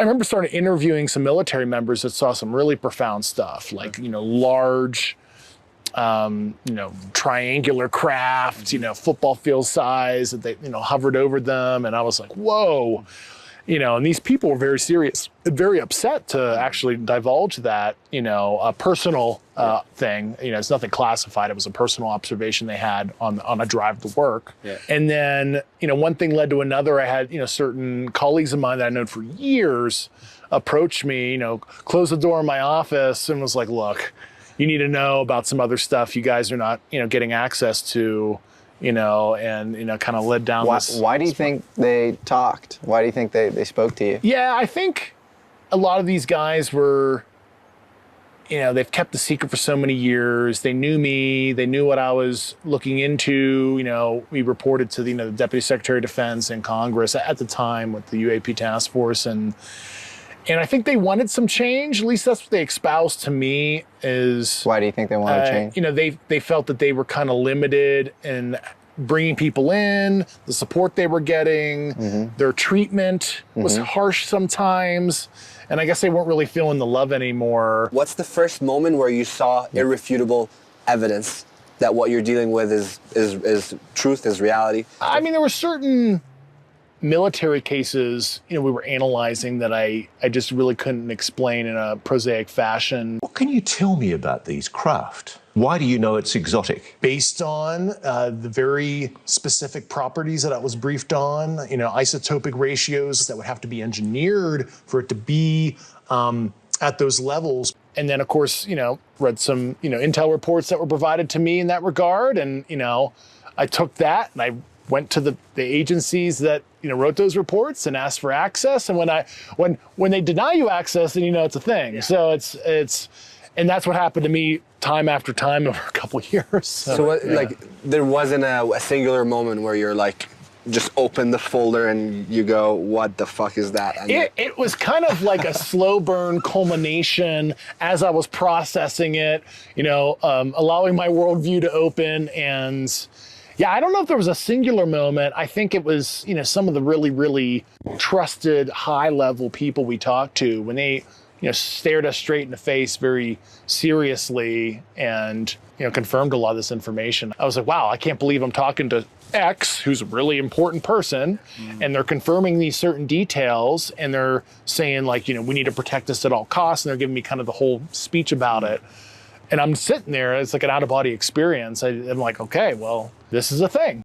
remember starting interviewing some military members that saw some really profound stuff, like, large, triangular craft, football field size that they, hovered over them. And I was like, whoa, and these people were very serious, very upset to actually divulge that, a personal thing. It's nothing classified. It was a personal observation they had on a drive to work. Yeah. And then, one thing led to another. I had, certain colleagues of mine that I'd known for years approach me, close the door in my office and was like, look, you need to know about some other stuff you guys are not, getting access to, and, kind of led down this. Why do you think they talked? Why do you think they spoke to you? Yeah, I think a lot of these guys were, they've kept the secret for so many years. They knew me. They knew what I was looking into. We reported to the Deputy Secretary of Defense in Congress at the time with the UAP task force. And I think they wanted some change. At least that's what they espoused to me is... Why do you think they wanted change? They felt that they were kind of limited in bringing people in, the support they were getting, their treatment was harsh sometimes. And I guess they weren't really feeling the love anymore. What's the first moment where you saw irrefutable evidence that what you're dealing with is truth, is reality? I mean, there were certain military cases, we were analyzing that I just really couldn't explain in a prosaic fashion. What can you tell me about these craft? Why do you know it's exotic? Based on the very specific properties that I was briefed on, isotopic ratios that would have to be engineered for it to be at those levels. And then, of course, read some, intel reports that were provided to me in that regard. And, I took that and I went to the agencies that, wrote those reports and asked for access. And when they deny you access, then it's a thing. Yeah. So and that's what happened to me time after time over a couple of years. So there wasn't a singular moment where you're like, just open the folder and you go, what the fuck is that? And it was kind of like a slow burn culmination as I was processing it, allowing my worldview to open. And yeah, I don't know if there was a singular moment. I think it was, some of the really, really trusted high level people we talked to when they, stared us straight in the face very seriously and, confirmed a lot of this information. I was like, wow, I can't believe I'm talking to X, who's a really important person, and they're confirming these certain details, and they're saying like, we need to protect this at all costs, and they're giving me kind of the whole speech about it. And I'm sitting there, it's like an out-of-body experience. I'm like, okay, well, this is a thing.